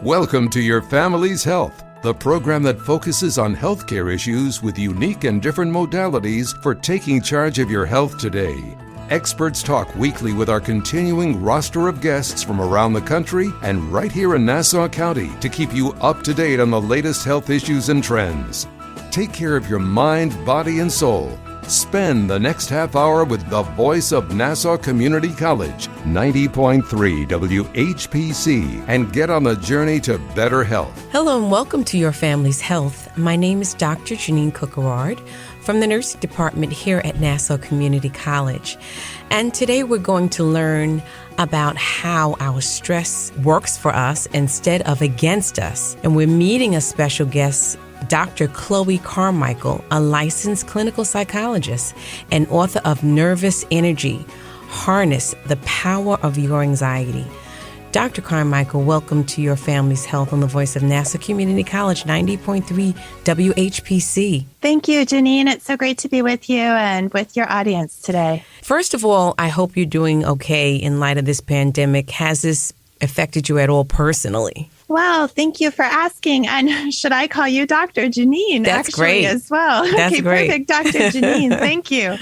Welcome to Your Family's Health, the program that focuses on healthcare issues with unique and different modalities for taking charge of your health today. Experts talk weekly with our continuing roster of guests from around the country and right here in Nassau County to keep you up to date on the latest health issues and trends. Take care of your mind, body, and soul. Spend the next half hour with the voice of Nassau Community College, 90.3 WHPC, and get on the journey to better health. Hello and welcome to Your Family's Health. My name is Dr. Janine Cookerard from the nursing department here at Nassau Community College. And today we're going to learn about how our stress works for us instead of against us. And we're meeting a special guest, Dr. Chloe Carmichael, a licensed clinical psychologist and author of Nervous Energy, Harness the Power of Your Anxiety. Dr. Carmichael, welcome to Your Family's Health on the voice of Nassau Community College, 90.3 WHPC. Thank you, Janine. It's so great to be with you and with your audience today. First of all, I hope you're doing okay in light of this pandemic. Has this affected you at all personally? Well, thank you for asking. And should I call you Dr. Janine? That's actually, great. As well. That's okay, great. Perfect, Dr. Janine. Thank you.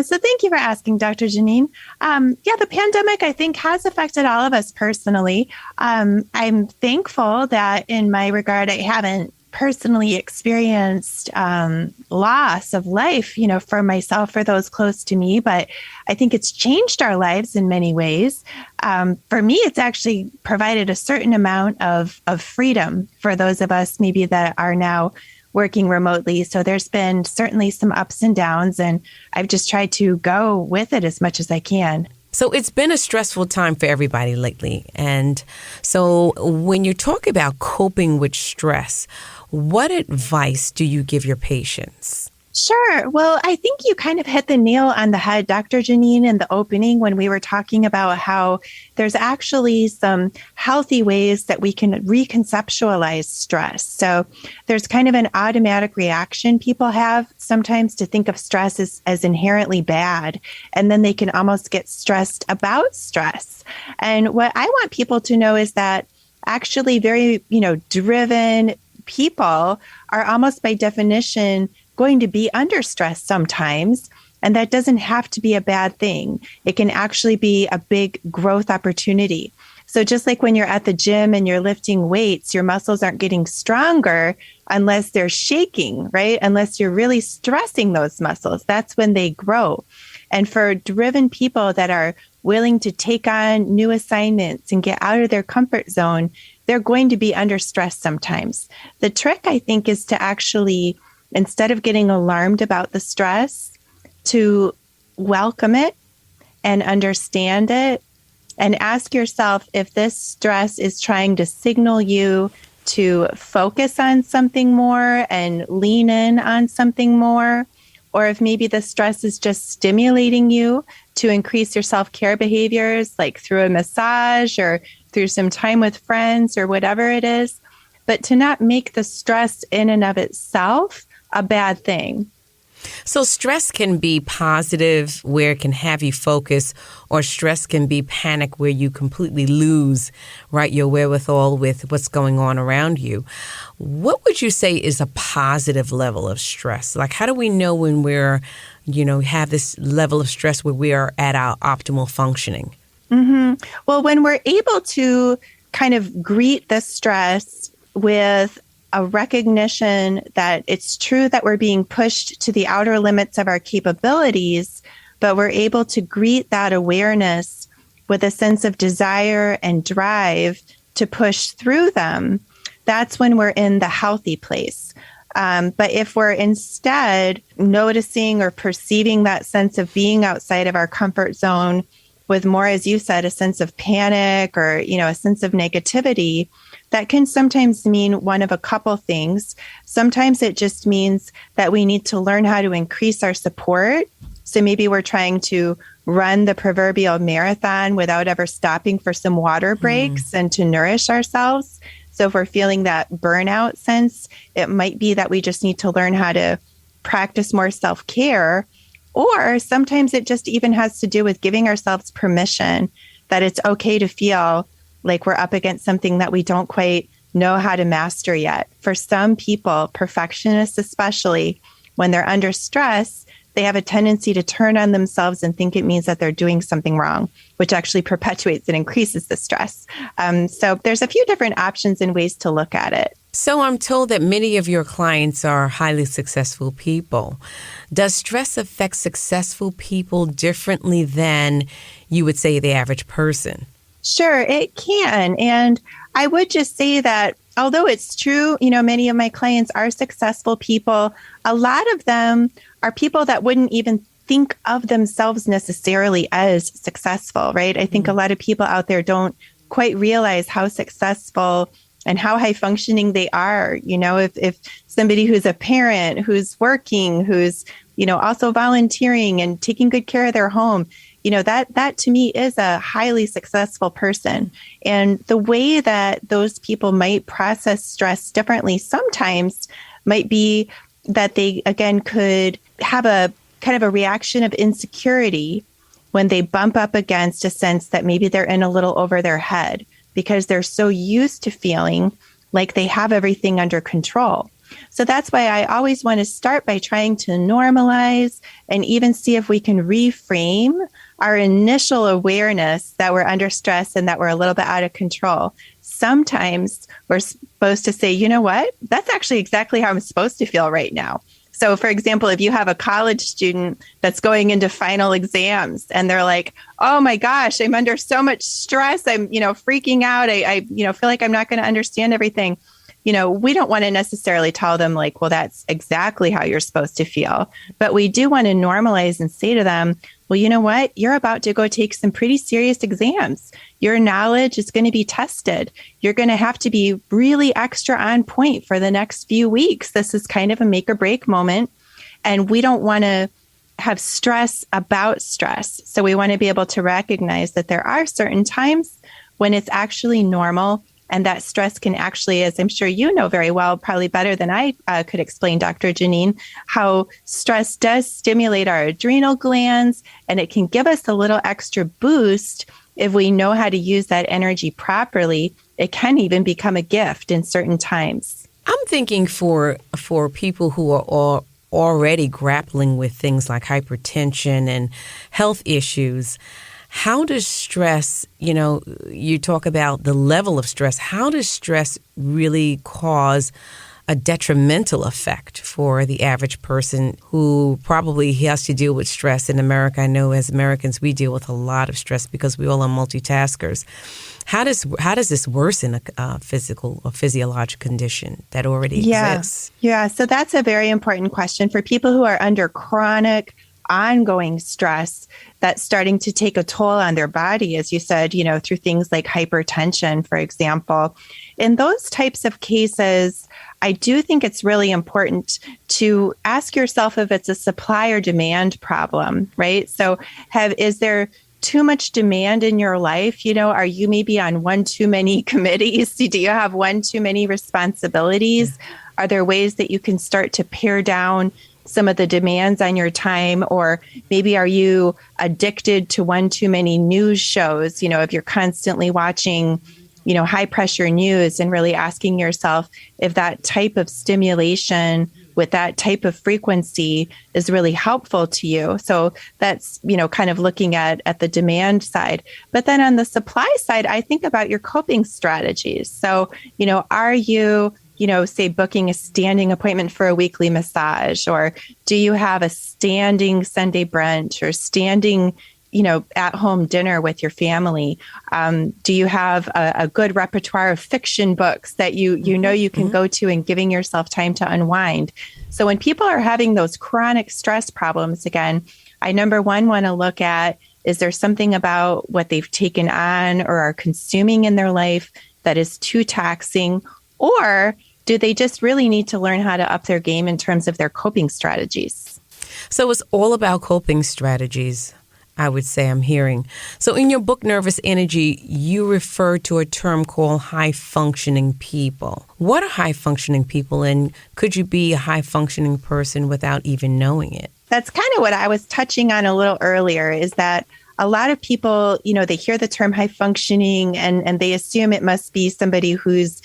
So thank you for asking, Dr. Janine. The pandemic, I think, has affected all of us personally. I'm thankful that in my regard, I haven't personally experienced loss of life, for myself or those close to me, but I think it's changed our lives in many ways. For me, it's actually provided a certain amount of freedom for those of us maybe that are now working remotely. So there's been certainly some ups and downs, and I've just tried to go with it as much as I can. So it's been a stressful time for everybody lately. And so when you talk about coping with stress, what advice do you give your patients? Sure. Well, I think you kind of hit the nail on the head, Dr. Janine, in the opening when we were talking about how there's actually some healthy ways that we can reconceptualize stress. So there's kind of an automatic reaction people have sometimes to think of stress as inherently bad, and then they can almost get stressed about stress. And what I want people to know is that actually very, driven people are almost by definition going to be under stress sometimes, and that doesn't have to be a bad thing. It can actually be a big growth opportunity. So just like when you're at the gym and you're lifting weights, your muscles aren't getting stronger unless they're shaking, right? Unless you're really stressing those muscles. That's when they grow. And for driven people that are willing to take on new assignments and get out of their comfort zone, they're going to be under stress sometimes. The trick, I think, is to actually, instead of getting alarmed about the stress, to welcome it and understand it and ask yourself if this stress is trying to signal you to focus on something more and lean in on something more, or if maybe the stress is just stimulating you to increase your self-care behaviors, like through a massage or through some time with friends or whatever it is, but to not make the stress in and of itself a bad thing. So stress can be positive, where it can have you focus, or stress can be panic, where you completely lose, right, your wherewithal with what's going on around you. What would you say is a positive level of stress? Like, how do we know when we're, have this level of stress where we are at our optimal functioning? Mm-hmm. Well, when we're able to kind of greet the stress with a recognition that it's true that we're being pushed to the outer limits of our capabilities, but we're able to greet that awareness with a sense of desire and drive to push through them, that's when we're in the healthy place. But if we're instead noticing or perceiving that sense of being outside of our comfort zone with more, as you said, a sense of panic or, a sense of negativity, that can sometimes mean one of a couple things. Sometimes it just means that we need to learn how to increase our support. So maybe we're trying to run the proverbial marathon without ever stopping for some water breaks and to nourish ourselves. So if we're feeling that burnout sense, it might be that we just need to learn how to practice more self-care. Or sometimes it just even has to do with giving ourselves permission that it's okay to feel like we're up against something that we don't quite know how to master yet. For some people, perfectionists especially, when they're under stress, they have a tendency to turn on themselves and think it means that they're doing something wrong, which actually perpetuates and increases the stress. So there's a few different options and ways to look at it. So I'm told that many of your clients are highly successful people. Does stress affect successful people differently than you would say the average person? Sure, it can. And I would just say that although it's true, many of my clients are successful people, a lot of them are people that wouldn't even think of themselves necessarily as successful, right? I think a lot of people out there don't quite realize how successful and how high functioning they are. If somebody who's a parent, who's working, who's, also volunteering and taking good care of their home, that to me is a highly successful person. And the way that those people might process stress differently sometimes might be that they, again, could have a kind of a reaction of insecurity when they bump up against a sense that maybe they're in a little over their head because they're so used to feeling like they have everything under control. So that's why I always want to start by trying to normalize and even see if we can reframe our initial awareness that we're under stress and that we're a little bit out of control. Sometimes we're supposed to say, you know what, that's actually exactly how I'm supposed to feel right now. So for example, if you have a college student that's going into final exams and they're like, oh my gosh, I'm under so much stress. I'm, freaking out. I feel like I'm not going to understand everything. We don't want to necessarily tell them like, well, that's exactly how you're supposed to feel. But we do want to normalize and say to them, well, you know what? You're about to go take some pretty serious exams. Your knowledge is going to be tested. You're going to have to be really extra on point for the next few weeks. This is kind of a make or break moment. And we don't want to have stress about stress. So we want to be able to recognize that there are certain times when it's actually normal. And that stress can actually, as I'm sure you know very well, probably better than I could explain, Dr. Janine, how stress does stimulate our adrenal glands, and it can give us a little extra boost if we know how to use that energy properly. It can even become a gift in certain times. I'm thinking for people who are already grappling with things like hypertension and health issues, how does stress, you talk about the level of stress, how does stress really cause a detrimental effect for the average person who probably has to deal with stress in America? I know as Americans, we deal with a lot of stress because we all are multitaskers. How does this worsen a physical or physiological condition that already exists? Yeah, so that's a very important question for people who are under chronic ongoing stress that's starting to take a toll on their body, as you said, through things like hypertension, for example. In those types of cases, I do think it's really important to ask yourself if it's a supply or demand problem, right? So is there too much demand in your life? Are you maybe on one too many committees? Do you have one too many responsibilities? Are there ways that you can start to pare down some of the demands on your time? Or maybe are you addicted to one too many news shows? If you're constantly watching, high pressure news and really asking yourself if that type of stimulation with that type of frequency is really helpful to you. So that's, kind of looking at the demand side. But then on the supply side, I think about your coping strategies. So, are you say booking a standing appointment for a weekly massage, or do you have a standing Sunday brunch or standing, at home dinner with your family? Do you have a good repertoire of fiction books that you can go to and giving yourself time to unwind? So when people are having those chronic stress problems, again, I number one want to look at, is there something about what they've taken on or are consuming in their life that is too taxing? Or do they just really need to learn how to up their game in terms of their coping strategies? So it's all about coping strategies, I would say I'm hearing. So in your book, Nervous Energy, you refer to a term called high-functioning people. What are high-functioning people, and could you be a high-functioning person without even knowing it? That's kind of what I was touching on a little earlier, is that a lot of people, they hear the term high functioning and they assume it must be somebody who's,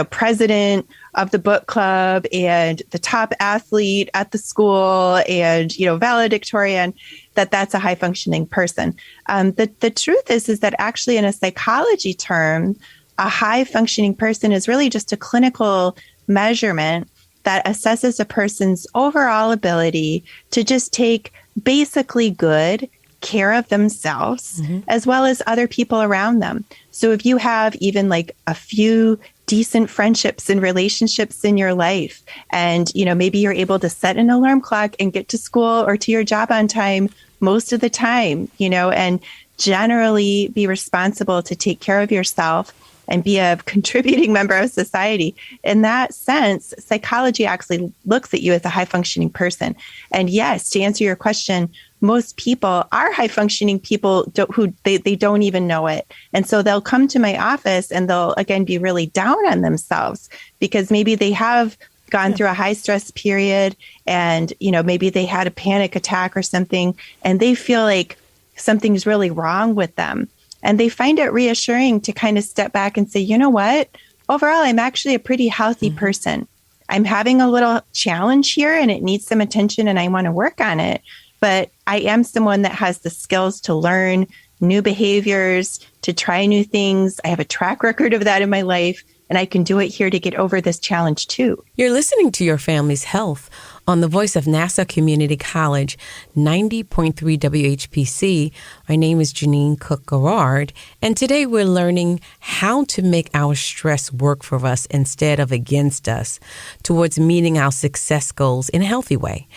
president of the book club and the top athlete at the school and, valedictorian, that's a high functioning person. The truth is that actually in a psychology term, a high functioning person is really just a clinical measurement that assesses a person's overall ability to just take basically good care of themselves as well as other people around them. So if you have even like a few decent friendships and relationships in your life, and, maybe you're able to set an alarm clock and get to school or to your job on time most of the time, and generally be responsible to take care of yourself and be a contributing member of society. In that sense, psychology actually looks at you as a high-functioning person. And yes, to answer your question, most people are high-functioning people who they don't even know it. And so they'll come to my office and they'll, again, be really down on themselves because maybe they have gone through a high-stress period and, maybe they had a panic attack or something, and they feel like something's really wrong with them. And they find it reassuring to kind of step back and say, you know what? Overall, I'm actually a pretty healthy person. I'm having a little challenge here and it needs some attention and I want to work on it. But I am someone that has the skills to learn new behaviors, to try new things. I have a track record of that in my life, and I can do it here to get over this challenge too. You're listening to Your Family's Health on the voice of Nassau Community College, 90.3 WHPC. My name is Janine Cook-Garrard, and today we're learning how to make our stress work for us instead of against us towards meeting our success goals in a healthy way.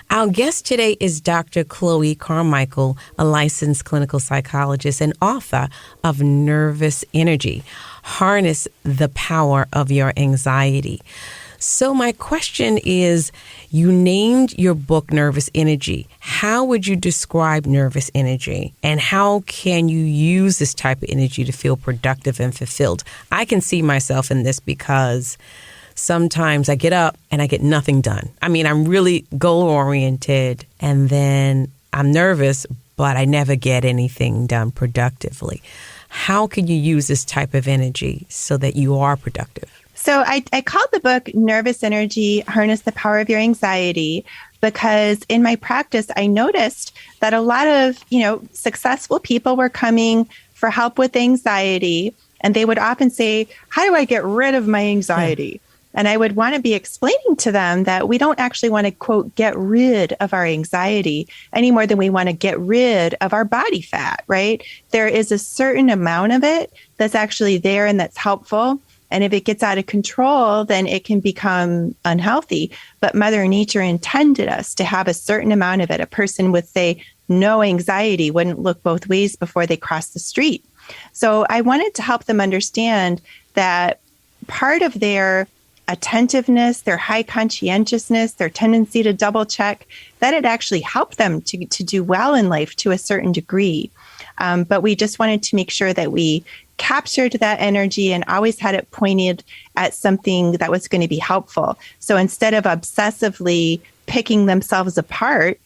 Our guest today is Dr. Chloe Carmichael, a licensed clinical psychologist and author of Nervous Energy, Harness the Power of Your Anxiety. So my question is, you named your book Nervous Energy. How would you describe nervous energy? And how can you use this type of energy to feel productive and fulfilled? I can see myself in this because sometimes I get up and I get nothing done. I mean, I'm really goal-oriented and then I'm nervous, but I never get anything done productively. How can you use this type of energy so that you are productive? So I called the book Nervous Energy, Harness the Power of Your Anxiety, because in my practice, I noticed that a lot of, successful people were coming for help with anxiety. And they would often say, how do I get rid of my anxiety? And I would want to be explaining to them that we don't actually want to, quote, get rid of our anxiety any more than we want to get rid of our body fat, right? There is a certain amount of it that's actually there and that's helpful. And if it gets out of control, then it can become unhealthy. But Mother Nature intended us to have a certain amount of it. A person with, say, no anxiety wouldn't look both ways before they cross the street. So I wanted to help them understand that part of their attentiveness, their high conscientiousness, their tendency to double check, that it actually helped them to do well in life to a certain degree. But we just wanted to make sure that we captured that energy and always had it pointed at something that was going to be helpful. So instead of obsessively picking themselves apart,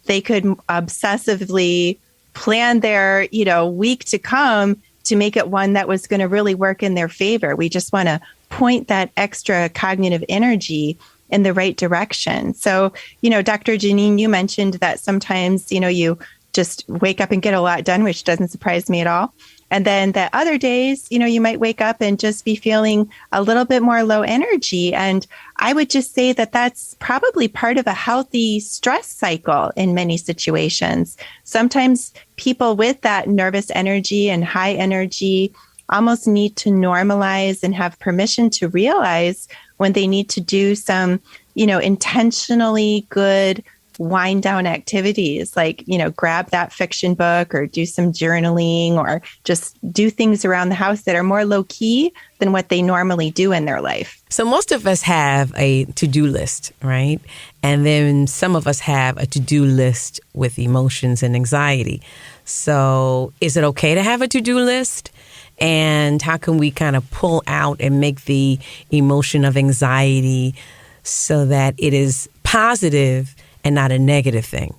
they could obsessively plan their, week to come to make it one that was going to really work in their favor. We just want to point that extra cognitive energy in the right direction. So, Dr. Janine, you mentioned that sometimes, you just wake up and get a lot done, which doesn't surprise me at all. And then the other days, you might wake up and just be feeling a little bit more low energy. And I would just say that that's probably part of a healthy stress cycle in many situations. Sometimes people with that nervous energy and high energy almost need to normalize and have permission to realize when they need to do some, intentionally good wind down activities like, grab that fiction book or do some journaling or just do things around the house that are more low key than what they normally do in their life. So most of us have a to-do list, right? And then some of us have a to-do list with emotions and anxiety. So is it okay to have a to-do list? And how can we kind of pull out and make the emotion of anxiety so that it is positive and not a negative thing?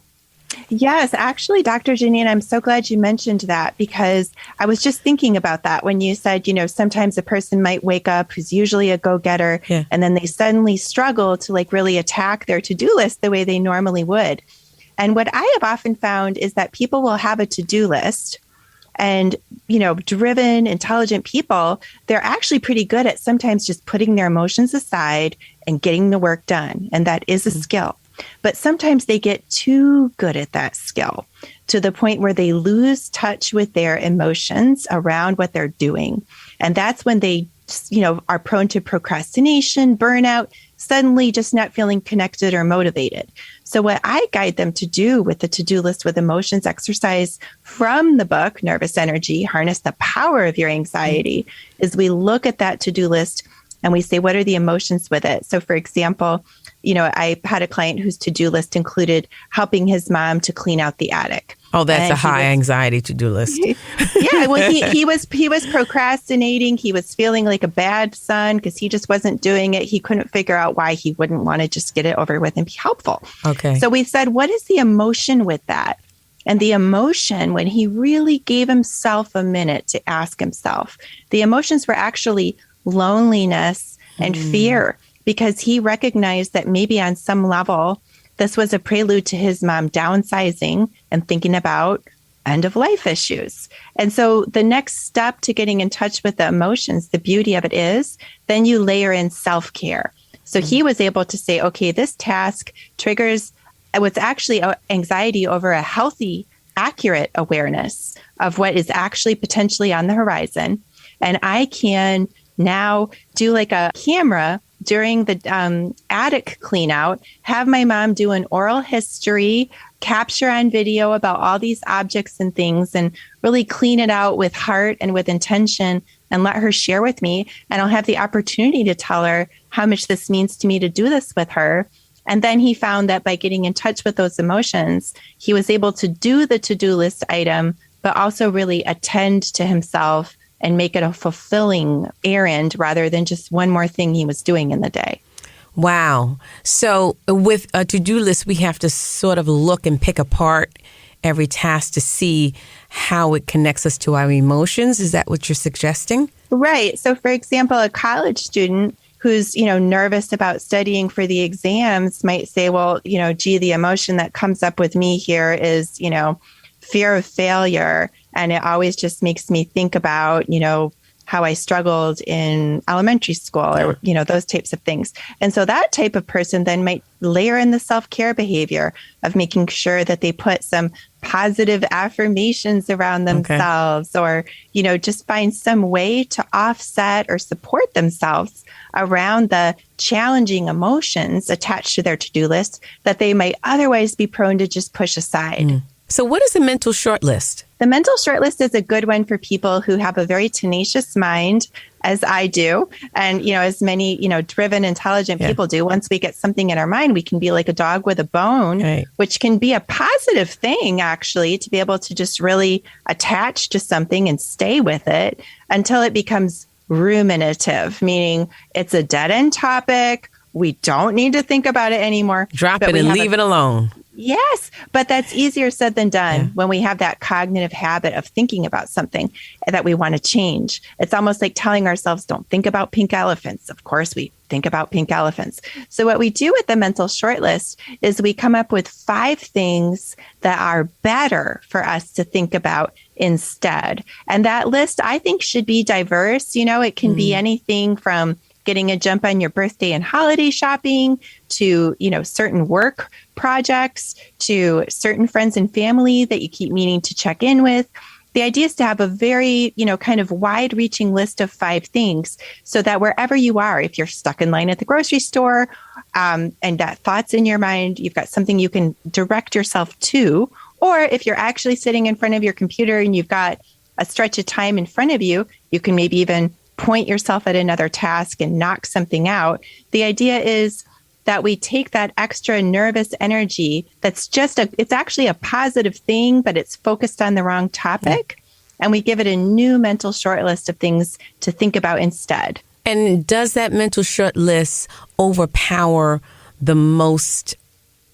Yes, actually, Dr. Janine, I'm so glad you mentioned that because I was just thinking about that when you said, sometimes a person might wake up who's usually a go-getter and then they suddenly struggle to like really attack their to-do list the way they normally would. And what I have often found is that people will have a to-do list and, driven, intelligent people, they're actually pretty good at sometimes just putting their emotions aside and getting the work done. And that is a skill. But sometimes they get too good at that skill to the point where they lose touch with their emotions around what they're doing. And that's when they, are prone to procrastination, burnout, suddenly just not feeling connected or motivated. So what I guide them to do with the to-do list with emotions exercise from the book, Nervous Energy, Harness the Power of Your Anxiety, is we look at that to-do list and we say, what are the emotions with it? So for example, I had a client whose to-do list included helping his mom to clean out the attic. Oh, that's a high anxiety to-do list. Yeah, well, he was procrastinating. He was feeling like a bad son because he just wasn't doing it. He couldn't figure out why he wouldn't want to just get it over with and be helpful. Okay. So we said, what is the emotion with that? And the emotion, when he really gave himself a minute to ask himself, the emotions were actually loneliness and fear, because he recognized that maybe on some level, this was a prelude to his mom downsizing and thinking about end of life issues. And so the next step to getting in touch with the emotions, the beauty of it is, then you layer in self-care. So he was able to say, okay, this task triggers what's actually anxiety over a healthy, accurate awareness of what is actually potentially on the horizon. And I can now do like a camera during the attic clean out, have my mom do an oral history, capture on video about all these objects and things, and really clean it out with heart and with intention and let her share with me. And I'll have the opportunity to tell her how much this means to me to do this with her. And then he found that by getting in touch with those emotions, he was able to do the to-do list item, but also really attend to himself and make it a fulfilling errand rather than just one more thing he was doing in the day. Wow. So with a to-do list, we have to sort of look and pick apart every task to see how it connects us to our emotions. Is that what you're suggesting? Right. So for example, a college student who's, nervous about studying for the exams might say, well, gee, the emotion that comes up with me here is, fear of failure. And it always just makes me think about, how I struggled in elementary school or, those types of things. And so that type of person then might layer in the self-care behavior of making sure that they put some positive affirmations around themselves or, just find some way to offset or support themselves around the challenging emotions attached to their to-do list that they might otherwise be prone to just push aside. So what is a mental short list? The mental short list is a good one for people who have a very tenacious mind, as I do. And, as many, driven, intelligent people do. Once we get something in our mind, we can be like a dog with a bone, which can be a positive thing, actually, to be able to just really attach to something and stay with it until it becomes ruminative, meaning it's a dead end topic. We don't need to think about it anymore. Drop it and leave it alone. Yes, but that's easier said than done when we have that cognitive habit of thinking about something that we want to change. It's almost like telling ourselves, don't think about pink elephants. Of course, we think about pink elephants. So what we do with the mental short list is we come up with 5 things that are better for us to think about instead. And that list, I think, should be diverse. It can be anything from getting a jump on your birthday and holiday shopping to, certain work projects to certain friends and family that you keep meaning to check in with. The idea is to have a very, kind of wide reaching list of 5 things so that wherever you are, if you're stuck in line at the grocery store and that thought's in your mind, you've got something you can direct yourself to, or if you're actually sitting in front of your computer and you've got a stretch of time in front of you, you can maybe even point yourself at another task and knock something out. The idea is that we take that extra nervous energy that's it's actually a positive thing, but it's focused on the wrong topic. And we give it a new mental short list of things to think about instead. And does that mental short list overpower the most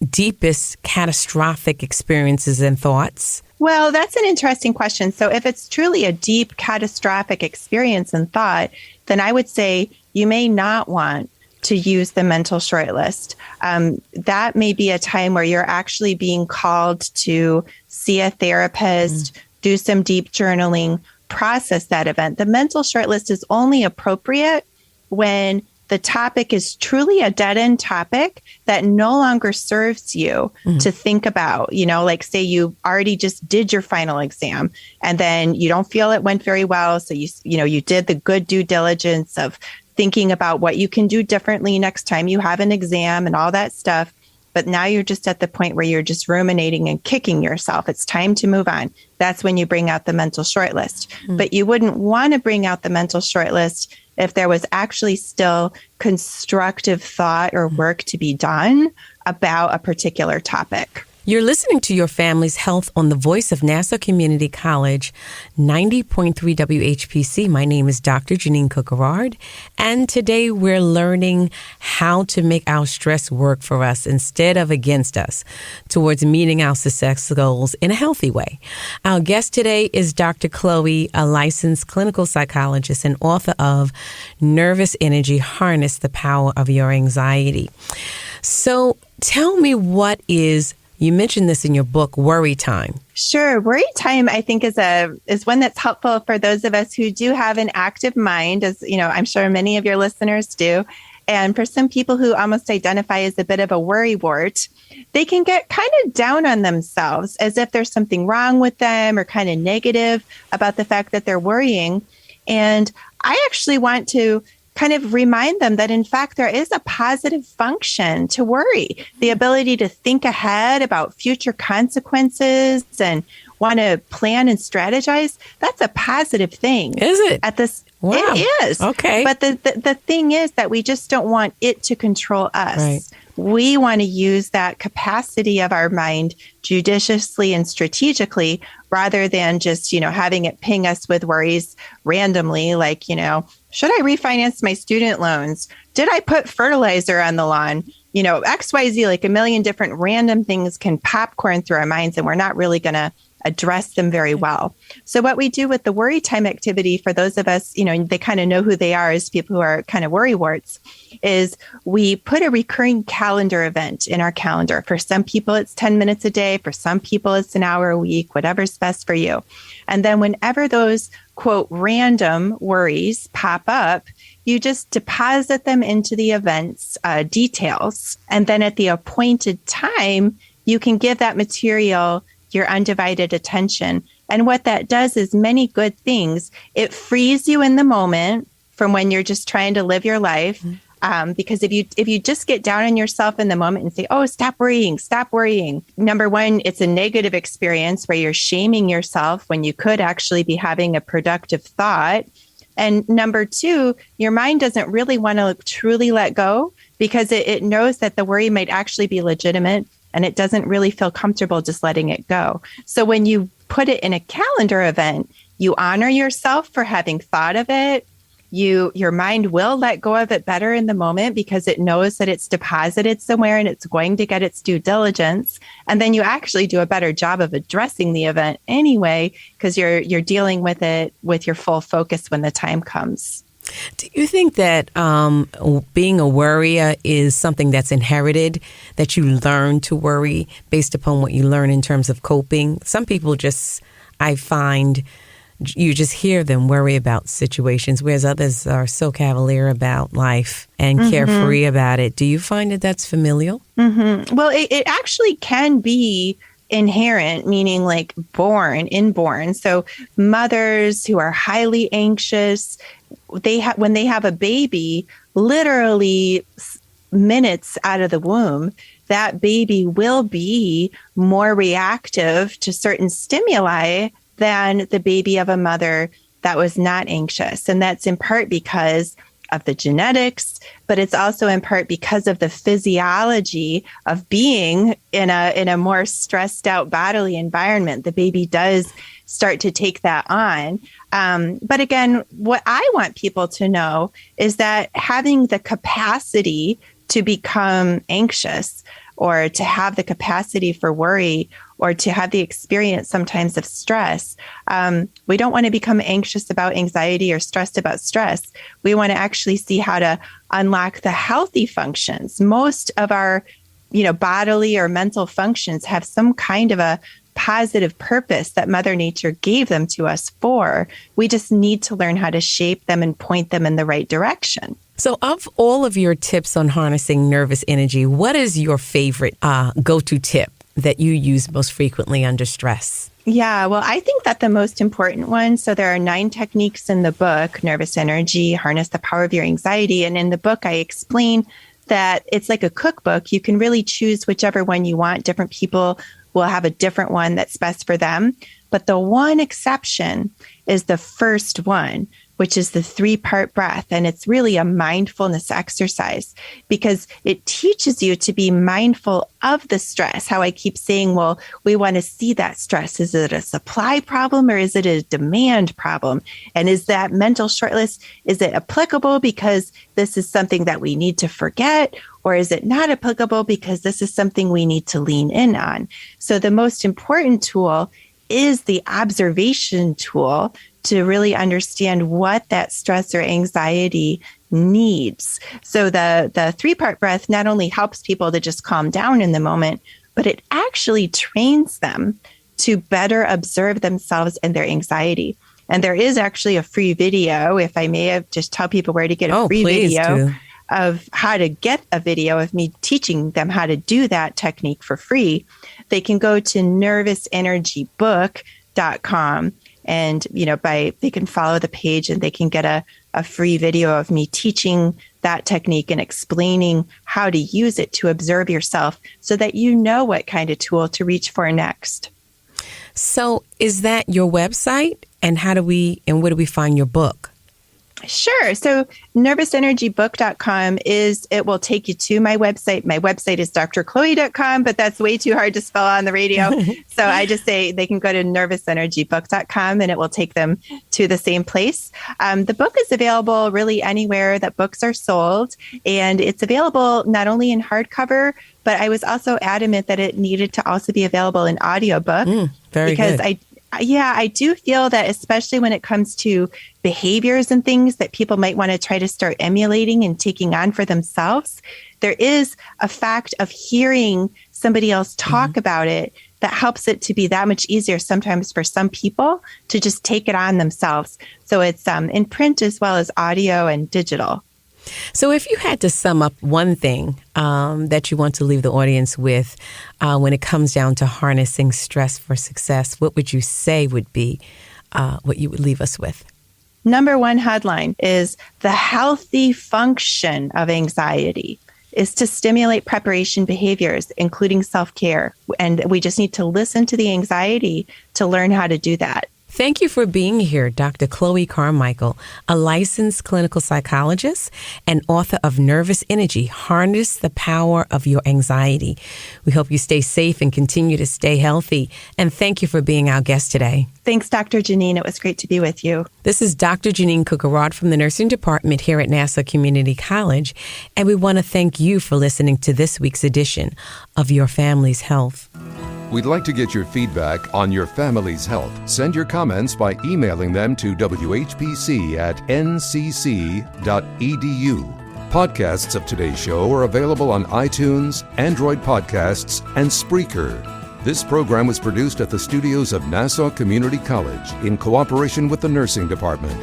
deepest catastrophic experiences and thoughts? Well, that's an interesting question. So if it's truly a deep catastrophic experience and thought, then I would say you may not want to use the mental short list. That may be a time where you're actually being called to see a therapist, do some deep journaling, process that event. The mental short list is only appropriate when the topic is truly a dead-end topic that no longer serves you to think about. Like say you already just did your final exam and then you don't feel it went very well. So you did the good due diligence of thinking about what you can do differently next time you have an exam and all that stuff. But now you're just at the point where you're just ruminating and kicking yourself. It's time to move on. That's when you bring out the mental short list. But you wouldn't want to bring out the mental short list if there was actually still constructive thought or work to be done about a particular topic. You're listening to Your Family's Health on the voice of Nassau Community College, 90.3 WHPC. My name is Dr. Janine Cookerard, and today we're learning how to make our stress work for us instead of against us towards meeting our success goals in a healthy way. Our guest today is Dr. Chloe, a licensed clinical psychologist and author of Nervous Energy, Harness the Power of Your Anxiety. So tell me, you mentioned this in your book, worry time. Sure. Worry time, I think, is one that's helpful for those of us who do have an active mind, as I'm sure many of your listeners do. And for some people who almost identify as a bit of a worrywart, they can get kind of down on themselves as if there's something wrong with them or kind of negative about the fact that they're worrying. And I actually want to kind of remind them that, in fact, there is a positive function to worry. The ability to think ahead about future consequences and want to plan and strategize, that's a positive thing. Is it? Wow. It is. Okay. But the thing is that we just don't want it to control us. Right. We want to use that capacity of our mind judiciously and strategically rather than just, having it ping us with worries randomly, like, should I refinance my student loans? Did I put fertilizer on the lawn? XYZ, like a million different random things can popcorn through our minds, and we're not really going to address them very well. So what we do with the worry time activity, for those of us, they kind of know who they are as people who are kind of worrywarts, is we put a recurring calendar event in our calendar. For some people, it's 10 minutes a day. For some people, it's an hour a week, whatever's best for you. And then whenever those, quote, random worries pop up, you just deposit them into the event's details. And then at the appointed time, you can give that material your undivided attention. And what that does is many good things. It frees you in the moment from when you're just trying to live your life. Because if you just get down on yourself in the moment and say, oh, stop worrying. Number one, it's a negative experience where you're shaming yourself when you could actually be having a productive thought. And number two, your mind doesn't really want to truly let go because it knows that the worry might actually be legitimate. And it doesn't really feel comfortable just letting it go. So when you put it in a calendar event, you honor yourself for having thought of it. Your mind will let go of it better in the moment because it knows that it's deposited somewhere and it's going to get its due diligence. And then you actually do a better job of addressing the event anyway, because you're dealing with it with your full focus when the time comes. Do you think that being a worrier is something that's inherited, that you learn to worry based upon what you learn in terms of coping? Some people I find you just hear them worry about situations, whereas others are so cavalier about life and carefree about it. Do you find that that's familial? Well, it actually can be inherent, meaning like inborn. So mothers who are highly anxious, when they have a baby, literally minutes out of the womb, that baby will be more reactive to certain stimuli than the baby of a mother that was not anxious. And that's in part because of the genetics, but it's also in part because of the physiology of being in a more stressed out bodily environment. The baby does start to take that on. But again, what I want people to know is that having the capacity to become anxious or to have the capacity for worry, or to have the experience sometimes of stress. We don't want to become anxious about anxiety or stressed about stress. We want to actually see how to unlock the healthy functions. Most of our, bodily or mental functions have some kind of a positive purpose that Mother Nature gave them to us for. We just need to learn how to shape them and point them in the right direction. So of all of your tips on harnessing nervous energy, what is your favorite go-to tip that you use most frequently under stress? Yeah, well, I think that the most important one, so there are 9 techniques in the book, Nervous Energy, Harness the Power of Your Anxiety. And in the book, I explain that it's like a cookbook. You can really choose whichever one you want. Different people will have a different one that's best for them. But the one exception is the first one, which is the 3-part breath. And it's really a mindfulness exercise because it teaches you to be mindful of the stress. How I keep saying, well, we want to see that stress. Is it a supply problem or is it a demand problem? And is that mental shortlist, is it applicable because this is something that we need to forget? Or is it not applicable because this is something we need to lean in on? So the most important tool is the observation tool to really understand what that stress or anxiety needs. So the 3-part breath not only helps people to just calm down in the moment, but it actually trains them to better observe themselves and their anxiety. And there is actually a free video, if I may have just tell people where to get a free video of how to get a video of me teaching them how to do that technique for free. They can go to nervousenergybook.com and, they can follow the page and they can get a free video of me teaching that technique and explaining how to use it to observe yourself so that you know what kind of tool to reach for next. So is that your website? And where do we find your book? Sure. So nervousenergybook.com it will take you to my website. My website is drchloe.com, but that's way too hard to spell on the radio. So I just say they can go to nervousenergybook.com and it will take them to the same place. The book is available really anywhere that books are sold. And it's available not only in hardcover, but I was also adamant that it needed to also be available in audiobook. Very good. I do feel that especially when it comes to behaviors and things that people might want to try to start emulating and taking on for themselves, there is a fact of hearing somebody else talk about it that helps it to be that much easier sometimes for some people to just take it on themselves. So it's in print as well as audio and digital. So if you had to sum up one thing that you want to leave the audience with when it comes down to harnessing stress for success, what would you say would be what you would leave us with? Number one headline is the healthy function of anxiety is to stimulate preparation behaviors, including self-care. And we just need to listen to the anxiety to learn how to do that. Thank you for being here, Dr. Chloe Carmichael, a licensed clinical psychologist and author of Nervous Energy, Harness the Power of Your Anxiety. We hope you stay safe and continue to stay healthy. And thank you for being our guest today. Thanks, Dr. Janine. It was great to be with you. This is Dr. Janine Cookerrod from the nursing department here at Nassau Community College. And we want to thank you for listening to this week's edition of Your Family's Health. We'd like to get your feedback on your family's health. Send your comments by emailing them to whpc@ncc.edu. Podcasts of today's show are available on iTunes, Android Podcasts, and Spreaker. This program was produced at the studios of Nassau Community College in cooperation with the nursing department.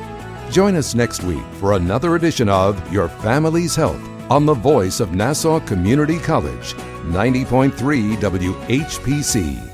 Join us next week for another edition of Your Family's Health on the voice of Nassau Community College, 90.3 WHPC.